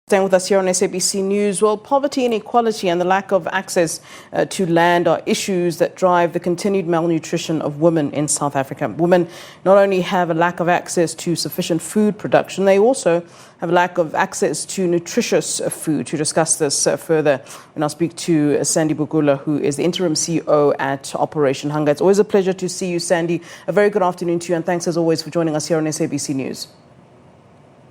Staying with us here on SABC News, well, poverty, inequality and the lack of access to land are issues that drive the continued malnutrition of women in South Africa. Women not only have a lack of access to sufficient food production, they also have a lack of access to nutritious food. To discuss this further, and I'll speak to Sandy Bukula, who is the Interim CEO at Operation Hunger. It's always a pleasure to see you, Sandy. A very good afternoon to you, and thanks as always for joining us here on SABC News.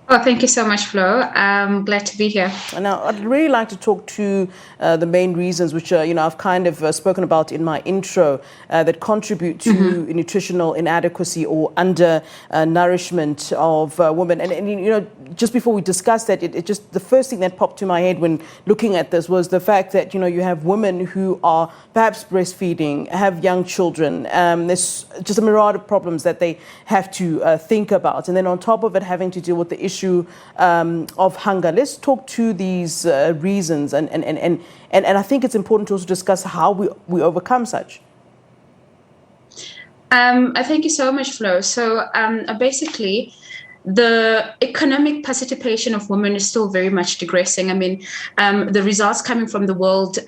Oh, thank you so much, Flo. I'm glad to be here. Now, I'd really like to talk to the main reasons, which I've kind of spoken about in my intro, that contribute to nutritional inadequacy or undernourishment of women. And just before we discuss that, it just the first thing that popped to my head when looking at this was the fact that you have women who are perhaps breastfeeding, have young children. There's just a myriad of problems that they have to think about, and then on top of it, having to deal with the issue of hunger. Let's talk to these reasons, and I think it's important to also discuss how we overcome such. Thank you so much, Flo. So basically, the economic participation of women is still very much digressing. I mean, the results coming from the World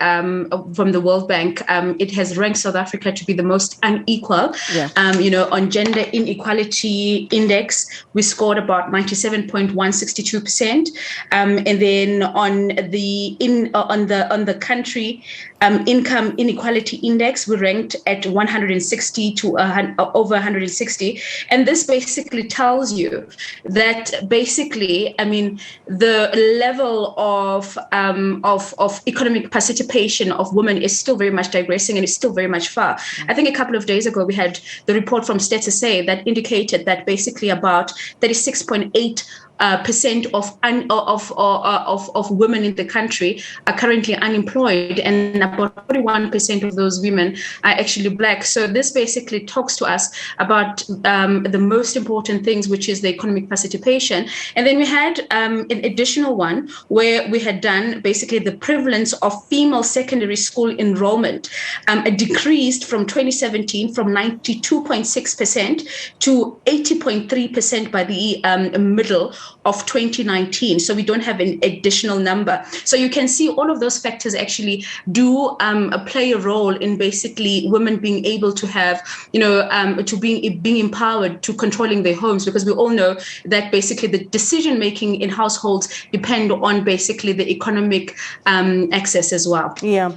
Bank, it has ranked South Africa to be the most unequal. Yeah. On gender inequality index, we scored about 97.162%, and then on the country income inequality index, we ranked at 160 to over 160, and this basically tells you that basically, I mean, the level of economic participation of women is still very much digressing and is still very much far. I think a couple of days ago we had the report from Stats SA that indicated that basically about 36.8% of women in the country are currently unemployed, and about 41% of those women are actually Black. So this basically talks to us about the most important things, which is the economic participation. And then we had an additional one where we had done basically the prevalence of female secondary school enrollment decreased from 2017 from 92.6% to 80.3% by the middle of 2019. So we don't have an additional number. So you can see all of those factors actually do play a role in basically women being able to have, to being empowered to controlling their homes, because we all know that basically the decision making in households depend on basically the economic access as well. Yeah.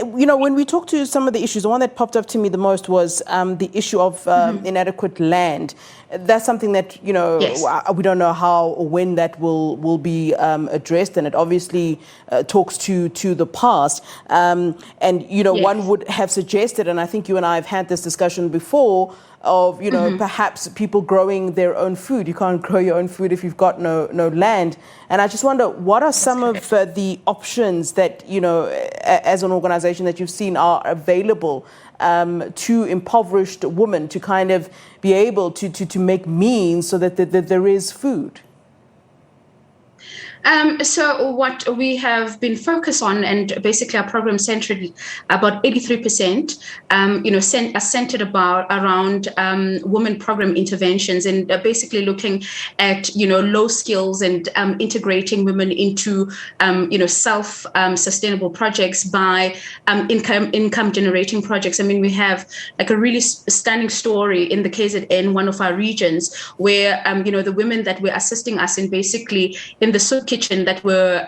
When we talk to some of the issues, the one that popped up to me the most was the issue of inadequate land. That's something that, Yes. we don't know how or when that will be addressed, and it obviously talks to the past. Yes. One would have suggested, and I think you and I have had this discussion before, of, perhaps people growing their own food. You can't grow your own food if you've got no land. And I just wonder, what are some of the options that, as an organization that you've seen are available to impoverished women to kind of be able to make means so that there is food? So what we have been focused on, and basically our program centered about 83%, are centered around women program interventions, and basically looking at low skills and integrating women into self-sustainable projects by income generating projects. I mean, we have like a really stunning story in the KZN, one of our regions, where the women that were assisting us in basically in the soup kitchen that were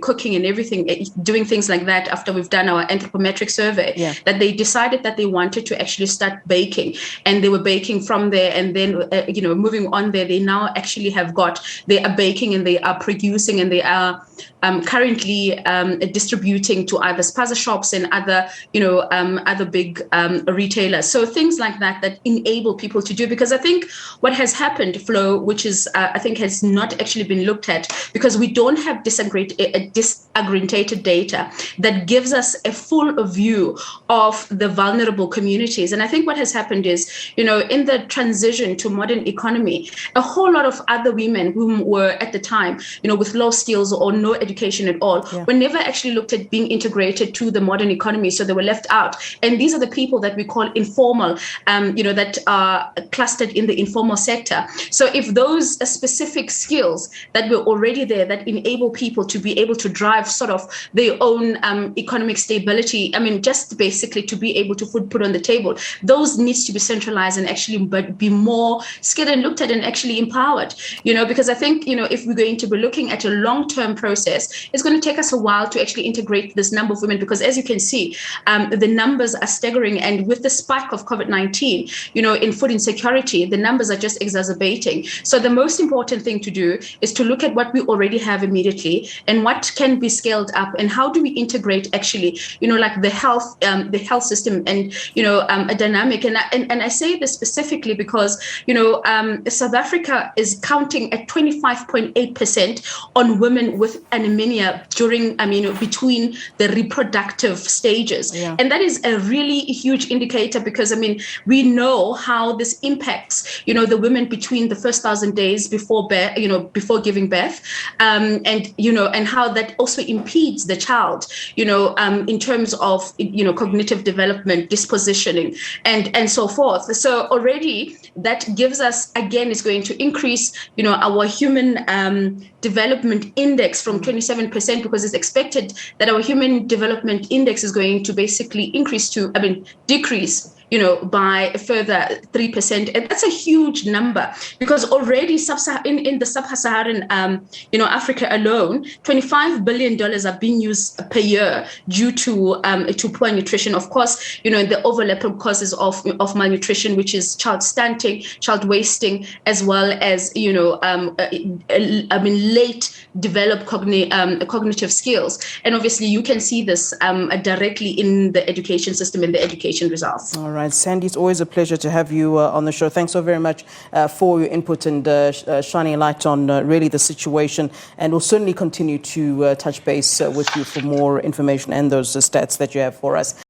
cooking and everything, doing things like that after we've done our anthropometric survey, that they decided that they wanted to actually start baking, and they were baking from there, and then moving on there, they now actually they are baking and they are producing, and they are currently distributing to either spaza shops and other big retailers. So things like that enable people to do, because I think what has happened, Flo, which is I think has not actually been looked at, because we don't have disaggregated disaggregated data that gives us a full view of the vulnerable communities. And I think what has happened is, in the transition to modern economy, a whole lot of other women whom were at the time, with low skills or no education at all, were never actually looked at being integrated to the modern economy. So they were left out. And these are the people that we call informal, that are clustered in the informal sector. So if those specific skills that were already there that enable people to be able to drive sort of their own economic stability, just basically to be able to put on the table, those needs to be centralized and actually be more skilled and looked at and actually empowered, because I think, if we're going to be looking at a long-term process, it's going to take us a while to actually integrate this number of women, because as you can see, the numbers are staggering. And with the spike of COVID-19, in food insecurity, the numbers are just exacerbating. So the most important thing to do is to look at what we already have immediately and what can be scaled up, and how do we integrate actually, like the health system and, a dynamic. And I say this specifically because, South Africa is counting at 25.8% on women with anemia during, between the reproductive stages. Yeah. And that is a really huge indicator, because, we know how this impacts, the women between the first 1,000 days before birth, before giving birth, and how that also impedes the child, in terms of, cognitive development, dispositioning, and so forth. So already that gives us, again, is going to increase, our human development index from 27%, because it's expected that our human development index is going to basically decrease, by a further 3%. And that's a huge number, because already in the sub-Saharan, Africa alone, $25 billion are being used per year due to poor nutrition. Of course, the overlapping causes of malnutrition, which is child stunting, child wasting, as well as, late developed cognitive skills. And obviously you can see this directly in the education system and the education results. All right, Sandy, it's always a pleasure to have you on the show. Thanks so very much for your input and shining a light on really the situation. And we'll certainly continue to touch base with you for more information and those stats that you have for us.